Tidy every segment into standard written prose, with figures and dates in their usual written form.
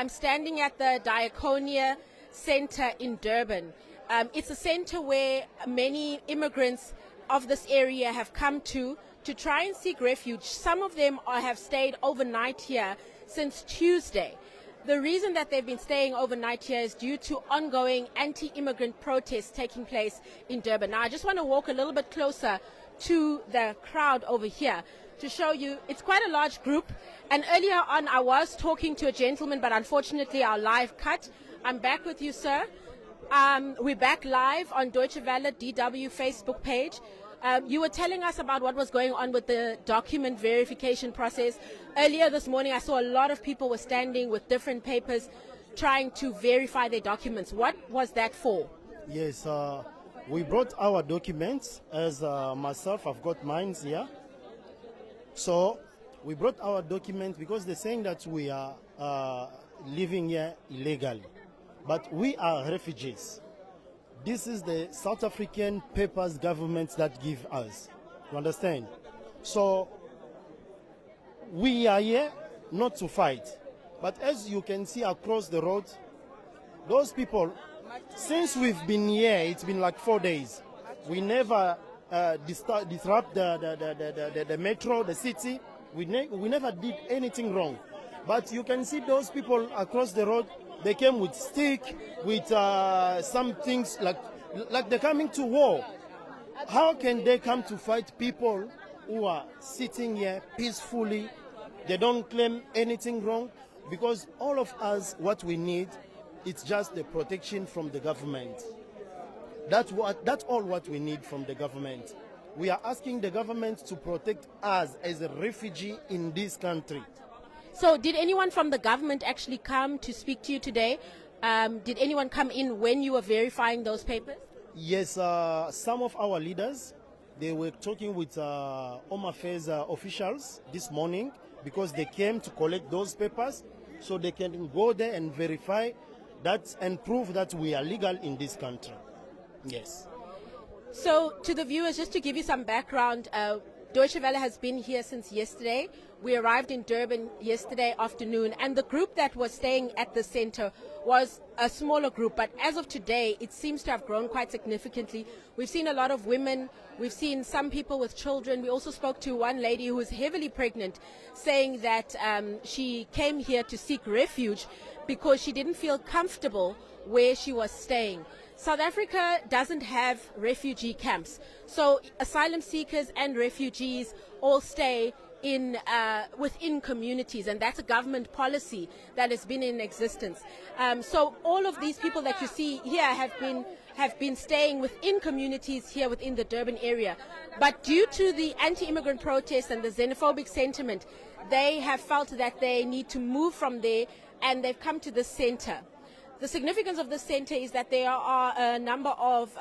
I'm standing at the Diakonia Centre in Durban. It's a centre where many immigrants of this area have come to try and seek refuge. Some of them have stayed overnight here since Tuesday. The reason that they've been staying overnight here is due to ongoing anti-immigrant protests taking place in Durban. Now, I just want to walk a little bit closer to the crowd over here to show you it's quite a large group. And earlier on, I was talking to a gentleman, but unfortunately our live cut. I'm back with you, sir. We're back live on Deutsche Welle DW Facebook page. You were telling us about what was going on with the document verification process. Earlier this morning, I saw a lot of people were standing with different papers trying to verify their documents. What was that for? Yes, we brought our documents. As myself, I've got mine here. So we brought our documents because they're saying that we are living here illegally. But we are refugees. This is the South African papers government that give us. You understand? So we are here not to fight. But as you can see across the road, those people, since we've been here, it's been like 4 days. We never disrupt the metro, the city. We never did anything wrong. But you can see those people across the road. They came with stick, with some things like they're coming to war. How can they come to fight people who are sitting here peacefully? They don't claim anything wrong, because all of us, what we need, it's just the protection from the government. That's all what we need from the government. We are asking the government to protect us as a refugee in this country. So did anyone from the government actually come to speak to you today? Did anyone come in when you were verifying those papers? Yes, some of our leaders, they were talking with Home Affairs officials this morning, because they came to collect those papers so they can go there and verify that and prove that we are legal in this country. Yes. So to the viewers, just to give you some background, Deutsche Welle has been here since yesterday. We arrived in Durban yesterday afternoon, and the group that was staying at the center was a smaller group, but as of today, it seems to have grown quite significantly. We've seen a lot of women, we've seen some people with children. We also spoke to one lady who was heavily pregnant, saying that she came here to seek refuge because she didn't feel comfortable where she was staying. South Africa doesn't have refugee camps, so asylum seekers and refugees all stay in within communities, and that's a government policy that has been in existence. So all of these people that you see here have been staying within communities here within the Durban area. But due to the anti-immigrant protests and the xenophobic sentiment, they have felt that they need to move from there, and they've come to the center. The significance of this center is that there are a number of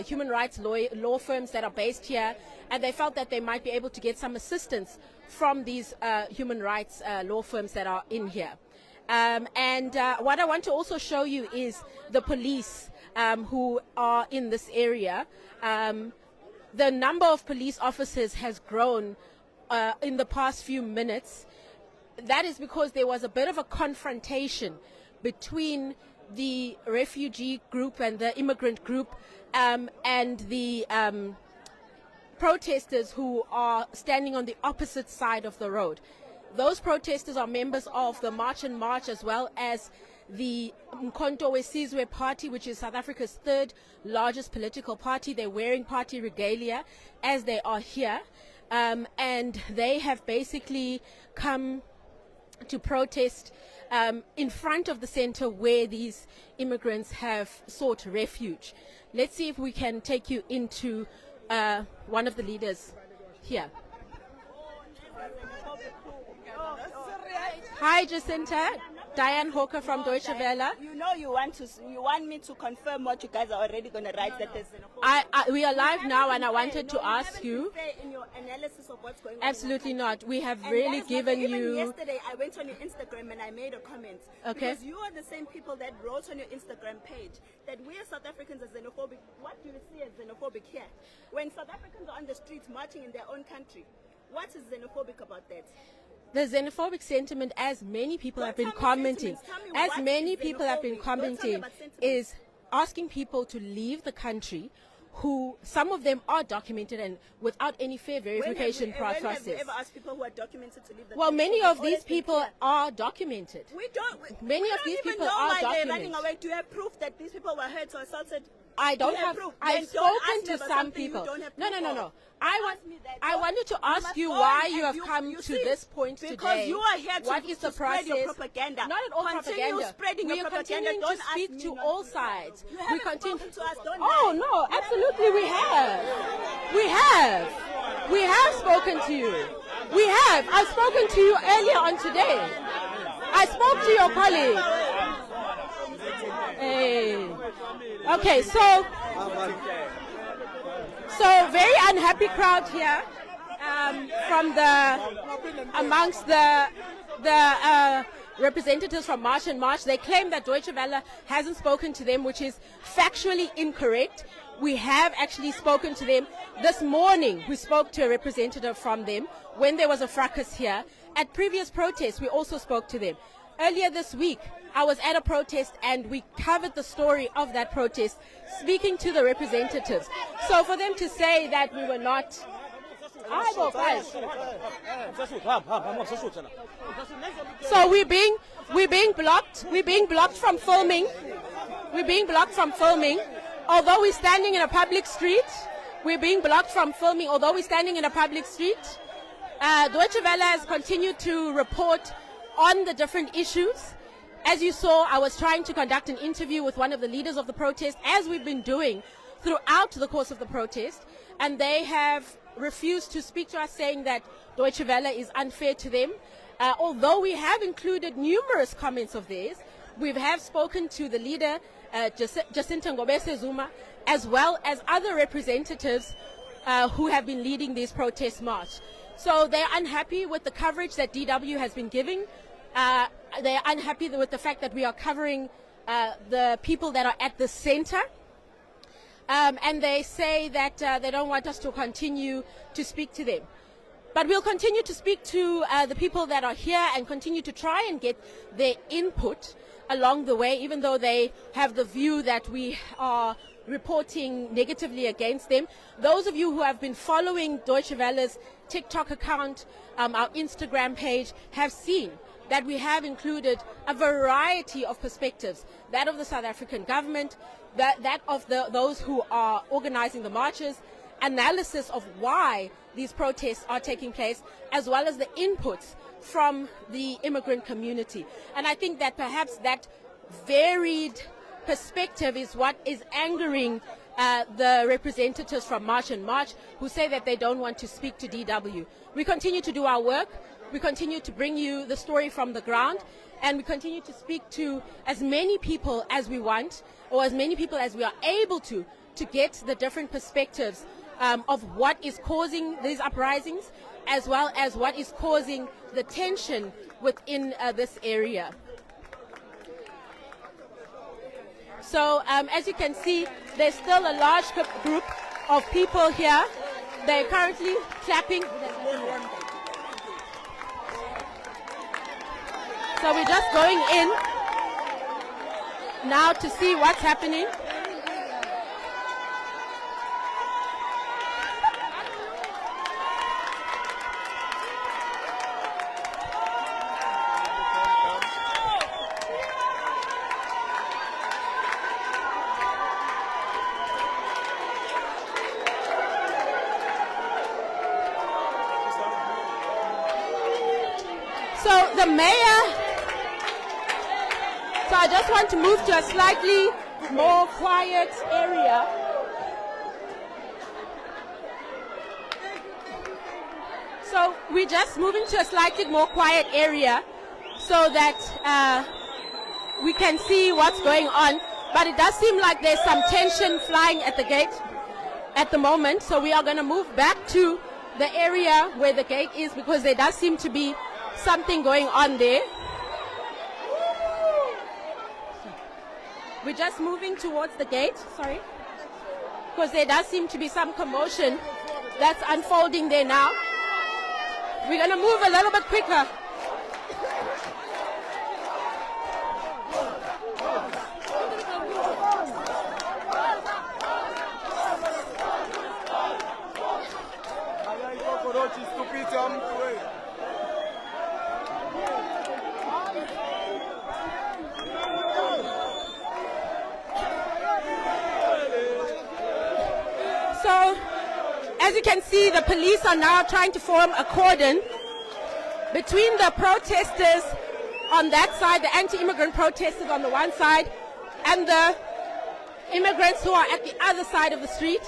human rights law firms that are based here, and they felt that they might be able to get some assistance from these human rights law firms that are in here. What I want to also show you is the police who are in this area. The number of police officers has grown in the past few minutes. That is because there was a bit of a confrontation between the refugee group and the immigrant group and the protesters who are standing on the opposite side of the road. Those protesters are members of the March and March, as well as the Umkhonto weSizwe party, which is South Africa's third largest political party. They're wearing party regalia as they are here, and they have basically come to protest in front of the center where these immigrants have sought refuge. Let's see if we can take you into one of the leaders here. Hi, Jacinta. Dianne Hawker from Deutsche Welle. You know you want me to confirm what you guys are already going to write that there's xenophobia. We are live now, and I wanted to ask you. In your analysis of what's going on. Absolutely not. We have And really that is given even you. Yesterday, I went on your Instagram and I made a comment. Okay. Because you are the same people that wrote on your Instagram page that we as South Africans are xenophobic. What do you see as xenophobic here? When South Africans are on the streets marching in their own country, what is xenophobic about that? The xenophobic sentiment, as many people have been commenting, is asking people to leave the country who, some of them are documented and without any fair verification process. When have you ever asked people who are documented to leave the country? Well, many of these people are documented. Many of these people are why documented. they're running away. Do you have proof that these people were hurt or assaulted? I don't have. proof. I've Then don't spoken ask me to about some something you people. don't have No. proof of. I wanted to ask you why you have come to this point today. Because you are here to, what is the spread your process? propaganda. Not at all Continue propaganda. spreading We your are propaganda. continuing Don't to ask speak me to not all to. sides. You We haven't continue. spoken to us. Don't Oh lie. no, absolutely we have. We have spoken to you. We have. I've spoken to you earlier on today. I spoke to your colleague. Hey. Okay, so very unhappy crowd here from amongst the representatives from March and March. They claim that Deutsche Welle hasn't spoken to them, which is factually incorrect. We have actually spoken to them. This morning, we spoke to a representative from them when there was a fracas here. At previous protests, we also spoke to them. Earlier this week, I was at a protest and we covered the story of that protest, speaking to the representatives. So for them to say that we were not... So we're being blocked. We're being blocked from filming. We're being blocked from filming. Although we're standing in a public street, we're being blocked from filming. Although we're standing in a public street, Deutsche Welle has continued to report on the different issues. As you saw, I was trying to conduct an interview with one of the leaders of the protest, as we've been doing throughout the course of the protest, and they have refused to speak to us, saying that Deutsche Welle is unfair to them. Although we have included numerous comments of theirs, we have spoken to the leader, Jacinta Ngobese Zuma, as well as other representatives who have been leading these protest march. So they're unhappy with the coverage that DW has been giving. They're unhappy with the fact that we are covering the people that are at the center. And they say that they don't want us to continue to speak to them. But we'll continue to speak to the people that are here and continue to try and get their input along the way, even though they have the view that we are reporting negatively against them. Those of you who have been following Deutsche Welle's TikTok account, our Instagram page, have seen that we have included a variety of perspectives, that of the South African government, that of those who are organizing the marches, analysis of why these protests are taking place, as well as the inputs from the immigrant community. And I think that perhaps that varied perspective is what is angering the representatives from March and March, who say that they don't want to speak to DW. We continue to do our work. We continue to bring you the story from the ground, and we continue to speak to as many people as we want, or as many people as we are able to get the different perspectives of what is causing these uprisings, as well as what is causing the tension within this area. So as you can see, there's still a large group of people here. They're currently clapping. So we're just going in now to see what's happening. So the mayor... So I just want to move to a slightly more quiet area. So we're just moving to a slightly more quiet area so that we can see what's going on. But it does seem like there's some tension flying at the gate at the moment. So we are going to move back to the area where the gate is, because there does seem to be something going on there. We're just moving towards the gate, sorry, because there does seem to be some commotion that's unfolding there now. We're going to move a little bit quicker. as you can see, the police are now trying to form a cordon between the protesters on that side, the anti-immigrant protesters on the one side, and the immigrants who are at the other side of the street.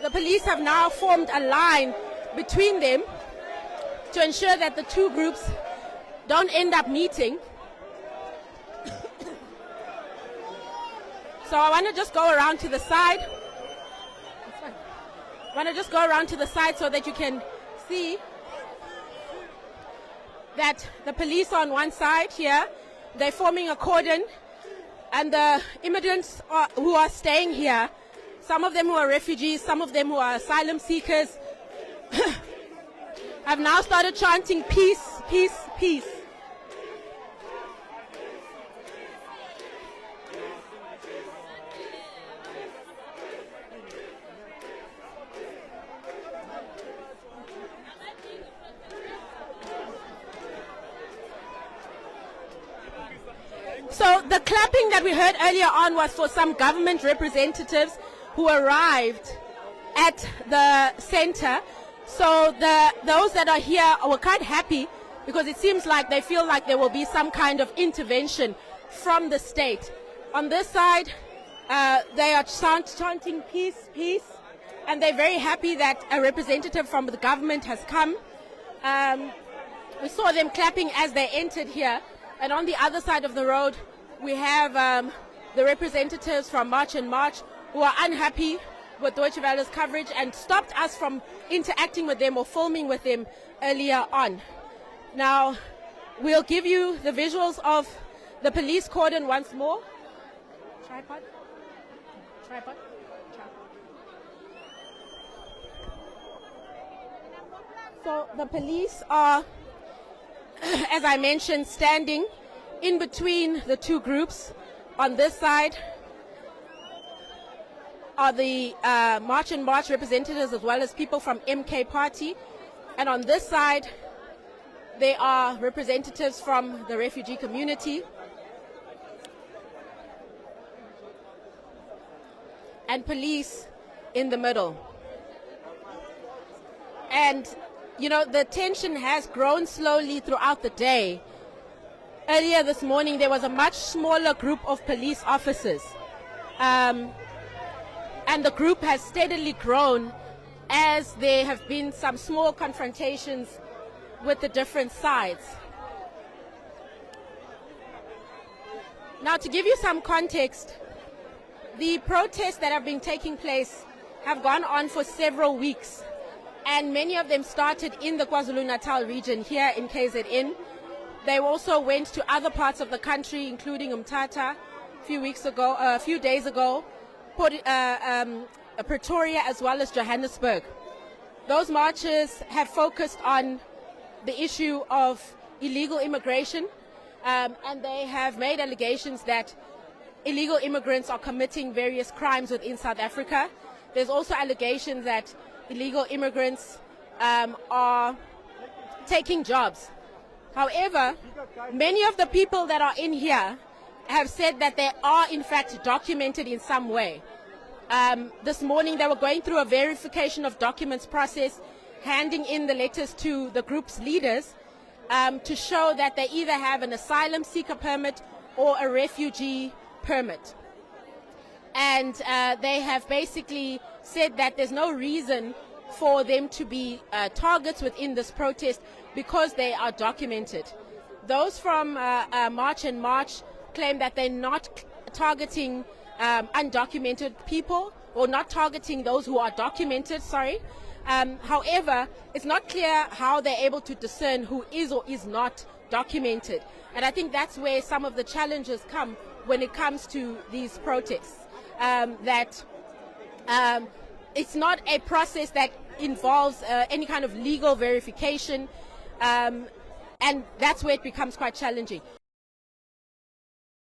The police have now formed a line between them to ensure that the two groups don't end up meeting. So I want to just go around to the side. I want to just go around to the side so that you can see that the police are on one side here. They're forming a cordon, and the immigrants who are staying here, some of them who are refugees, some of them who are asylum seekers, have now started chanting peace, peace, peace. So the clapping that we heard earlier on was for some government representatives who arrived at the center. So those that are here were quite happy because it seems like they feel like there will be some kind of intervention from the state. On this side, they are chanting peace, peace, and they're very happy that a representative from the government has come. We saw them clapping as they entered here. And on the other side of the road, we have the representatives from March and March who are unhappy with Deutsche Welle's coverage and stopped us from interacting with them or filming with them earlier on. Now, we'll give you the visuals of the police cordon once more. Tripod? Tripod? So the police are, as I mentioned, standing in between the two groups. On this side are the March and March representatives as well as people from MK Party. And on this side, they are representatives from the refugee community. And police in the middle. And you know, the tension has grown slowly throughout the day. Earlier this morning, there was a much smaller group of police officers. And the group has steadily grown as there have been some small confrontations with the different sides. Now, to give you some context, the protests that have been taking place have gone on for several weeks. And many of them started in the KwaZulu-Natal region here in KZN. They also went to other parts of the country, including Umtata a few days ago, Pretoria as well as Johannesburg. Those marches have focused on the issue of illegal immigration, and they have made allegations that illegal immigrants are committing various crimes within South Africa. There's also allegations that illegal immigrants are taking jobs. However, many of the people that are in here have said that they are in fact documented in some way. This morning they were going through a verification of documents process, handing in the letters to the group's leaders to show that they either have an asylum seeker permit or a refugee permit. And they have basically said that there's no reason for them to be targets within this protest because they are documented. Those from March and March claim that they're not targeting undocumented people or not targeting those who are documented, however, it's not clear how they're able to discern who is or is not documented. And I think that's where some of the challenges come when it comes to these protests. It's not a process that involves any kind of legal verification, and that's where it becomes quite challenging.